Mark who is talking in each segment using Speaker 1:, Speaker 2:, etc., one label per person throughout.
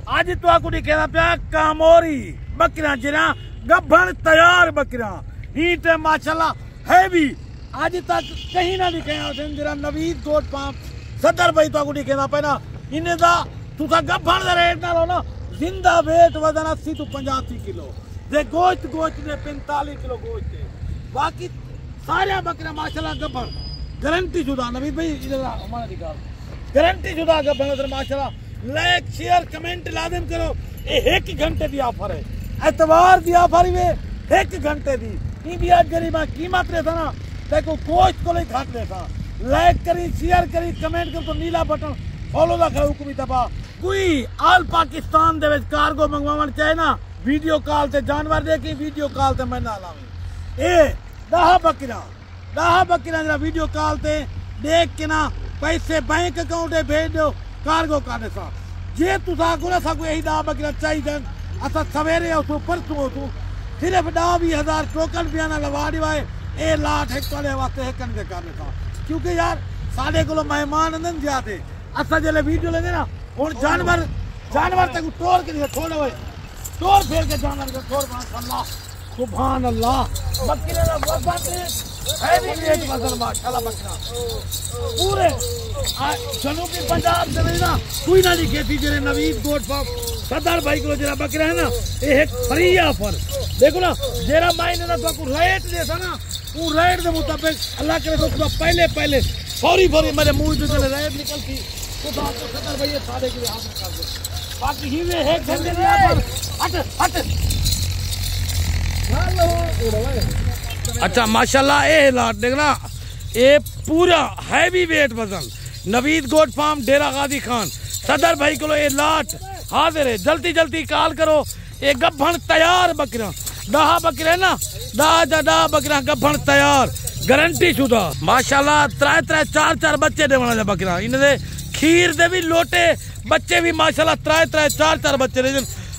Speaker 1: आज तो आपको दिखेगा प्या कामोरी बकरियां जिना गब्भण तैयार बकरियां हीट माशाल्लाह है भी आज तक कहीं ना दिखे जरा नवीद गोट फार्म सदर भाई तो आपको दिखेगा पैना इन्हें दा तुसा गब्भण दा रेट ना लो ना जिंदा वेट वजन 80 तो 85 किलो दे गोश्त ने 45 किलो गोश्त है बाकी सारे बकरियां माशाल्लाह गब्भण गारंटी शुदा नवीद भाई इधर हमारा दिखा गारंटी शुदा गब्भण माशाल्लाह लाइक शेयर कमेंट लाजिम करो ये 1 घंटे की ऑफर है एतवार की ऑफर में 1 घंटे की भी आज गरीब कीमत रहता ना देखो कोच को नहीं घाट रहता लाइक करी शेयर करी कमेंट कर तो नीला बटन फॉलो ला करो हुकुमी दबा कोई ऑल पाकिस्तान दे विच कार्गो मंगवावन चाहे ना वीडियो कॉल से जानवर देखी वीडियो कॉल से मैं ना लावी ए 10 बकरियां जरा वीडियो कॉल से देख के ना पैसे बैंक अकाउंट में भेज दो कार्गो काटे सा जे तुसा को ना सा यही 10 बकरियां चाहिए असा सवेरे उसो परसों उसो सिर्फ 10-20 टोकन भी ना लवा दिवाए ए लाट एक वाले वास्ते हेकन के करने सा क्योंकि यार साडे को मेहमान अंदर जाते असा जले वीडियो लेंगे ना और जानवर तक तोड़ के छोड़े हुए तोड़ फेर के जानवर को छोड़ माशाल्लाह सुभान अल्लाह बकरे का हैवी रेट वजन माशाल्लाह बकरा पूरे जनूबी पंजाब से ना कोई ना दिखे थी जरे नवीद गोट फार्म सदर भाई को जरा बकरा है ना ये एक फ्री ऑफर देखो ना जरा मायने ना तो रेट देता ना वो रेट के मुताबिक अल्लाह करे तो पहले फौरी मेरे मुंह से चले रेट निकलती तो आपको सदर भाई साढ़े के हाथ में कर दो बाकी ही में एक घंटे में हट अच्छा माशाल्लाह ये लाट देखना ये पूरा हैवी वेट वजन नवीद गोट फार्म डेरा गाजी खान सदर भाई को ये लाट हाजिर है जल्दी कॉल करो ये गब्भण तैयार बकरियां 10 बकरे ना 10 बकरियां गब्भण तैयार गारंटी शुदा माशाल्लाह 3 4 बच्चे देवना बकरियां इन्हें खीर दे भी लोटे बच्चे भी माशाल्लाह 3 4 बच्चे दे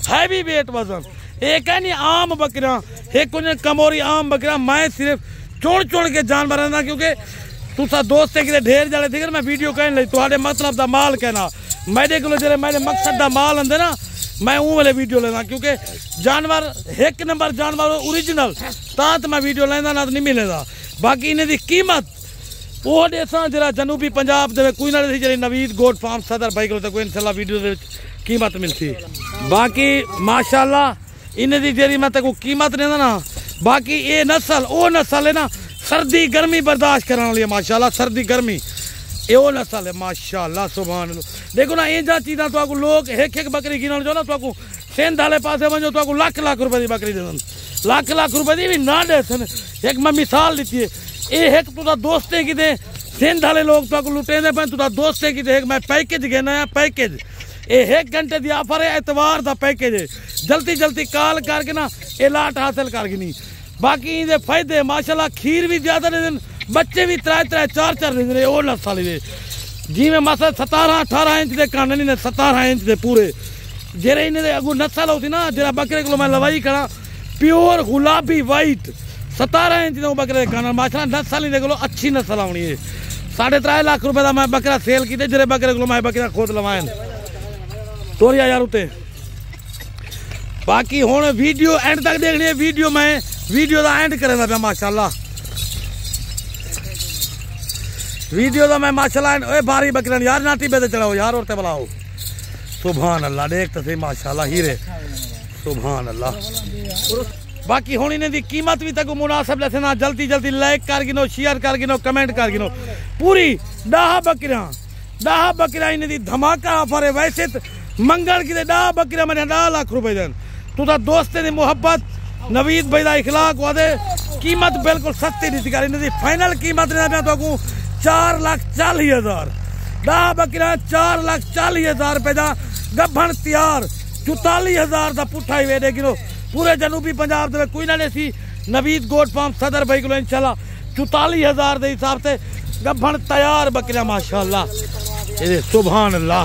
Speaker 1: हैवी वेट वजन एक है नहीं आम बकरियां एक कुछ कमोरी आम बकरियां मैं सिर्फ चुन के जानवर रहना क्योंकि तुसा दोस्त के ढेर जाले थे मैं वीडियो कहने लगी तुम्हारे मतलब दा माल कहना मेरे को जरे मेरे मकसद दा माल आंदे ना मैं वो वाले वीडियो लेना क्योंकि जानवर 1 नंबर जानवर ओरिजिनल तात मैं वीडियो लेना ना तो नहीं मिलेगा बाकी इन्हें दी कीमत वो देसा जरा जनूबी पंजाब दे कोई ना दी जरी नवीद गोट फार्म सदर भाई को कोई इंशाल्लाह वीडियो दे कीमत मिलती बाकी माशाल्लाह इन्हें दी जरी मैं को कीमत नहीं ना बाकी ये नस्ल वो नस्ल है ना सर्दी गर्मी बर्दाश्त करने वाली है माशाल्लाह सर्दी गर्मी ये वो नस्ल है माशाल्लाह सुभान अल्लाह देखो ना ये चीज़ा तो लोग एक बकरी गिनने जो ना तो सेंध वाले पासे वजो तो लाख रुपए की बकरी दे लाख रुपए की भी ना दे एक मैं मिसाल दी है ये एक तुदा दोस्ते की दे सेंध वाले लोग तो लुटेंदे पे तुदा दोस्ते की दे मैं पैकेज घेना है पैकेज ये 1 घंटे की ऑफर है एतवार का पैकेज है जल्दी कॉल करके ना ये लाट हासिल कर गिनी बाकी ये फायदे माशाल्लाह खीर भी ज्यादा दे बच्चे भी 3 4 दे वो नस्ल दे जिमें मसा 17-18 इंच के कान नहीं 17 इंच के पूरे जेरे इन्हें अगू नस्ल होती ना जरा बकरे को मैं लवाई करा प्योर गुलाबी वाइट 17 इंच के बकरे कान माशाल्लाह नस्ल ही देख लो अच्छी नस्ल आनी है 3.5 लाख रुपए का मैं बकरा सेल किए जरे बकरे को मैं बकरा खुद लवाए तोरिया यार उते बाकी हुण वीडियो एंड तक देखनी है वीडियो का एंड करेंदा पे माशाल्लाह वीडियो का मैं माशाल्लाह ओए बारी बकरियां यार नाटी पे चढ़ाओ यार और ते बुलाओ सुभान अल्लाह देख तो सही माशाल्लाह हीरे सुभान अल्लाह बाकी हुण इन्हें दी कीमत भी तक मुनासिब लेसे ना जल्दी लाइक कर गिनो शेयर कर गिनो कमेंट कर गिनो पूरी 10 बकरियां इन्हें दी धमाका ऑफर है वैसे मंगल की 10 बकरियां मैंने 10 लाख रुपए देन तुदा दोस्ते दी मोहब्बत नवीद भाई दा इखलाक वादे कीमत बिल्कुल सस्ती दी कर इन्हें दी फाइनल कीमत देना तो 4,40,000 10 बकरियां 4,40,000 रुपए दा गब्भण तैयार 44,000 दा पुठा ही वेदे किलो पूरे जनूबी पंजाब दे कोई ना सी नवीद गोट फार्म सदर भाई को इंशाल्लाह 44,000 के हिसाब से गब्भण तैयार बकरियां माशाल्लाह सुभान अल्लाह।